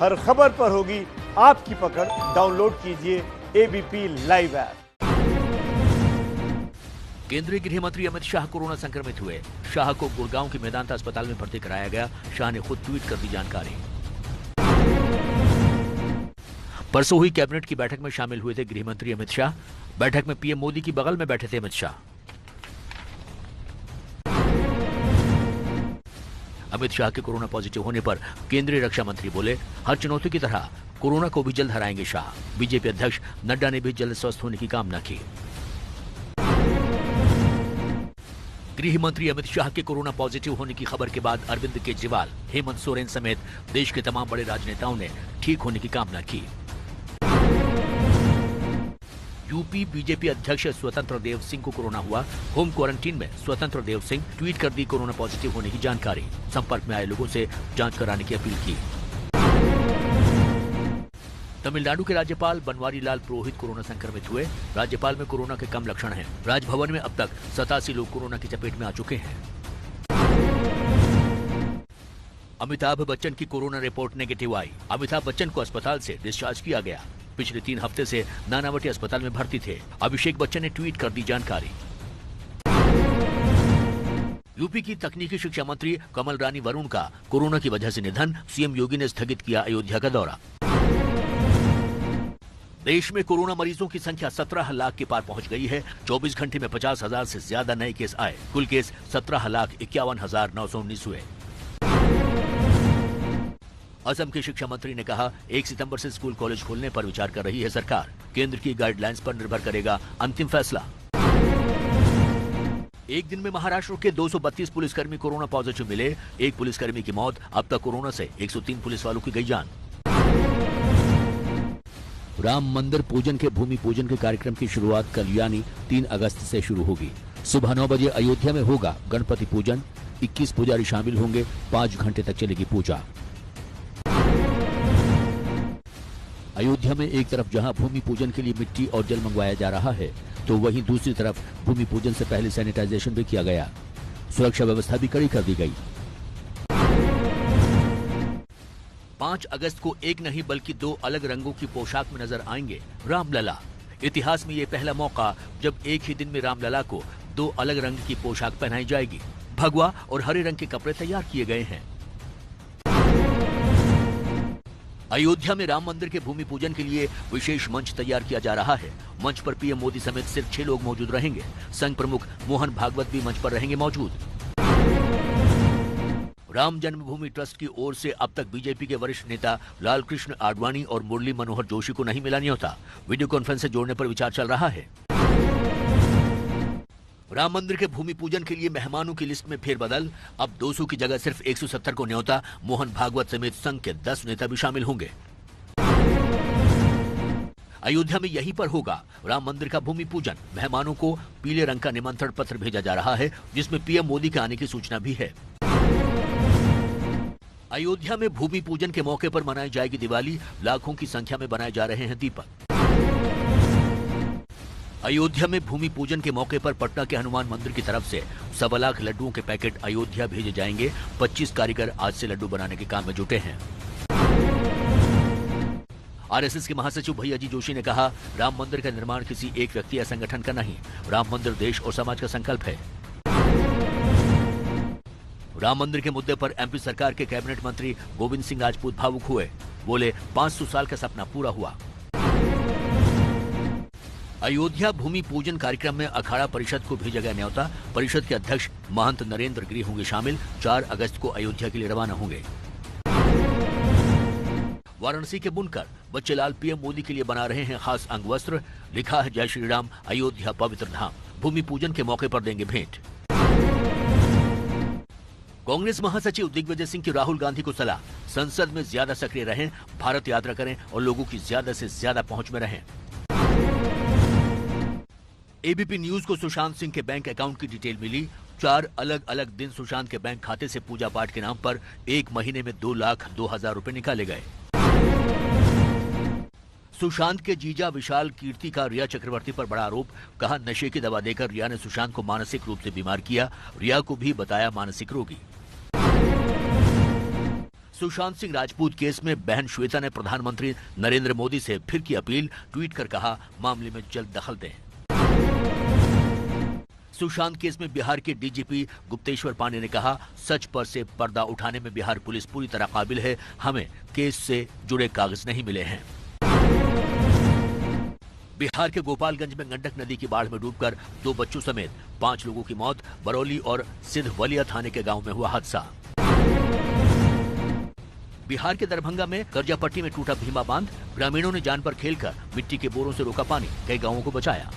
हर खबर पर होगी आपकी पकड़। डाउनलोड कीजिए एबीपी लाइव ऐप। केंद्रीय गृह मंत्री अमित शाह कोरोना संक्रमित हुए। शाह को गुड़गांव के मेदांता अस्पताल में भर्ती कराया गया। शाह ने खुद ट्वीट कर दी जानकारी। परसों हुई कैबिनेट की बैठक में शामिल हुए थे गृह मंत्री अमित शाह। बैठक में पीएम मोदी की बगल में बैठे थे अमित शाह। अमित शाह के कोरोना पॉजिटिव होने पर केंद्रीय रक्षा मंत्री बोले, हर चुनौती की तरह कोरोना को भी जल्द हराएंगे शाह। बीजेपी अध्यक्ष नड्डा ने भी जल्द स्वस्थ होने की कामना की। गृह मंत्री अमित शाह के कोरोना पॉजिटिव होने की खबर के बाद अरविंद केजरीवाल, हेमंत सोरेन समेत देश के तमाम बड़े राजनेताओं ने ठीक होने की कामना की। यूपी बीजेपी अध्यक्ष स्वतंत्र देव सिंह को कोरोना हुआ। होम क्वारंटीन में स्वतंत्र देव सिंह ट्वीट कर दी कोरोना पॉजिटिव होने की जानकारी। संपर्क में आए लोगों से जांच कराने की अपील की। तमिलनाडु के राज्यपाल बनवारी लाल पुरोहित कोरोना संक्रमित हुए। राज्यपाल में कोरोना के कम लक्षण हैं। राजभवन में अब तक 87 लोग कोरोना की चपेट में आ चुके हैं। अमिताभ बच्चन की कोरोना रिपोर्ट नेगेटिव आई। अमिताभ बच्चन को अस्पताल से डिस्चार्ज किया गया। पिछले 3 हफ्ते से नानावटी अस्पताल में भर्ती थे। अभिषेक बच्चन ने ट्वीट कर दी जानकारी। यूपी की तकनीकी शिक्षा मंत्री कमल रानी वरुण का कोरोना की वजह से निधन। सीएम योगी ने स्थगित किया अयोध्या का दौरा। देश में कोरोना मरीजों की संख्या 17 लाख के पार पहुंच गई है। 24 घंटे में 50,000 से ज्यादा नए केस आए। कुल केस 17,51,919 हुए। असम के शिक्षा मंत्री ने कहा, 1 सितंबर से स्कूल कॉलेज खोलने पर विचार कर रही है सरकार। केंद्र की गाइडलाइंस पर निर्भर करेगा अंतिम फैसला। एक दिन में महाराष्ट्र के 232 पुलिसकर्मी कोरोना पॉजिटिव मिले। एक पुलिसकर्मी की मौत। अब तक कोरोना से 103 पुलिस वालों की गई जान। राम मंदिर पूजन के भूमि पूजन के कार्यक्रम की शुरुआत कल यानी 3 अगस्त से शुरू होगी। सुबह 9 बजे अयोध्या में होगा गणपति पूजन। 21 पुजारी शामिल होंगे। 5 घंटे तक चलेगी पूजा। अयोध्या में एक तरफ जहां भूमि पूजन के लिए मिट्टी और जल मंगवाया जा रहा है, तो वहीं दूसरी तरफ भूमि पूजन से पहले सैनिटाइजेशन भी किया गया। सुरक्षा व्यवस्था भी कड़ी कर दी गई। 5 अगस्त को एक नहीं बल्कि 2 अलग रंगों की पोशाक में नजर आएंगे रामलला। इतिहास में ये पहला मौका जब एक ही दिन में रामलला को 2 अलग रंग की पोशाक पहनाई जाएगी। भगवा और हरे रंग के कपड़े तैयार किए गए हैं। अयोध्या में राम मंदिर के भूमि पूजन के लिए विशेष मंच तैयार किया जा रहा है। मंच पर पीएम मोदी समेत सिर्फ 6 लोग मौजूद रहेंगे। संघ प्रमुख मोहन भागवत भी मंच पर रहेंगे मौजूद। राम जन्मभूमि ट्रस्ट की ओर से अब तक बीजेपी के वरिष्ठ नेता लालकृष्ण आडवाणी और मुरली मनोहर जोशी को नहीं मिला न्योता। वीडियो कॉन्फ्रेंस से जोड़ने पर विचार चल रहा है। राम मंदिर के भूमि पूजन के लिए मेहमानों की लिस्ट में फेरबदल। अब 200 की जगह सिर्फ 170 को न्योता। मोहन भागवत समेत संघ के 10 नेता भी शामिल होंगे। अयोध्या में यहीं पर होगा राम मंदिर का भूमि पूजन। मेहमानों को पीले रंग का निमंत्रण पत्र भेजा जा रहा है, जिसमें पीएम मोदी के आने की सूचना भी है। अयोध्या में भूमि पूजन के मौके पर मनाई जाएगी दिवाली। लाखों की संख्या में बनाए जा रहे हैं दीपक। अयोध्या में भूमि पूजन के मौके पर पटना के हनुमान मंदिर की तरफ से 1.25 लाख लड्डुओं के पैकेट अयोध्या भेजे जाएंगे। 25 कारीगर आज से लड्डू बनाने के काम में जुटे हैं। आरएसएस के महासचिव भैयाजी जोशी ने कहा, राम मंदिर का निर्माण किसी एक व्यक्ति या संगठन का नहीं, राम मंदिर देश और समाज का संकल्प है। राम मंदिर के मुद्दे पर एमपी सरकार के कैबिनेट मंत्री गोविंद सिंह राजपूत भावुक हुए। बोले, 500 साल का सपना पूरा हुआ। अयोध्या भूमि पूजन कार्यक्रम में अखाड़ा परिषद को भेजा गया न्योता। परिषद के अध्यक्ष महंत नरेंद्र गिरी होंगे शामिल। 4 अगस्त को अयोध्या के लिए रवाना होंगे। वाराणसी के बुनकर बच्चेलाल पीएम मोदी के लिए बना रहे हैं खास अंग वस्त्र। लिखा है, जय श्री राम, अयोध्या पवित्र धाम। भूमि पूजन के मौके पर देंगे भेंट। कांग्रेस महासचिव दिग्विजय सिंह की राहुल गांधी को सलाह, संसद में ज्यादा सक्रिय रहें, भारत यात्रा करें और लोगों की ज्यादा से ज्यादा पहुंच में रहें। एबीपी न्यूज को सुशांत सिंह के बैंक अकाउंट की डिटेल मिली। 4 अलग अलग दिन सुशांत के बैंक खाते से पूजा पाठ के नाम पर 1 महीने में 2,02,000 रुपए निकाले गए। सुशांत के जीजा विशाल कीर्ति का रिया चक्रवर्ती पर बड़ा आरोप। कहा, नशे की दवा देकर रिया ने सुशांत को मानसिक रूप से बीमार किया। रिया को भी बताया मानसिक रोगी। सुशांत सिंह राजपूत केस में बहन श्वेता ने प्रधानमंत्री नरेंद्र मोदी से फिर की अपील, ट्वीट कर कहा मामले में जल्द दखल दें। सुशांत केस में बिहार के डीजीपी गुप्तेश्वर पांडे ने कहा, सच पर से पर्दा उठाने में बिहार पुलिस पूरी तरह काबिल है, हमें केस से जुड़े कागज नहीं मिले हैं। बिहार के गोपालगंज में गंडक नदी की बाढ़ में डूबकर 2 बच्चों समेत 5 लोगों की मौत, बरौली और सिद्धवलिया थाने के गांव में हुआ हादसा। बिहार के दरभंगा में करजापट्टी में टूटा भीमा बांध, ग्रामीणों ने जान पर खेलकर मिट्टी के बोरों से रोका पानी, कई गांवों को बचाया।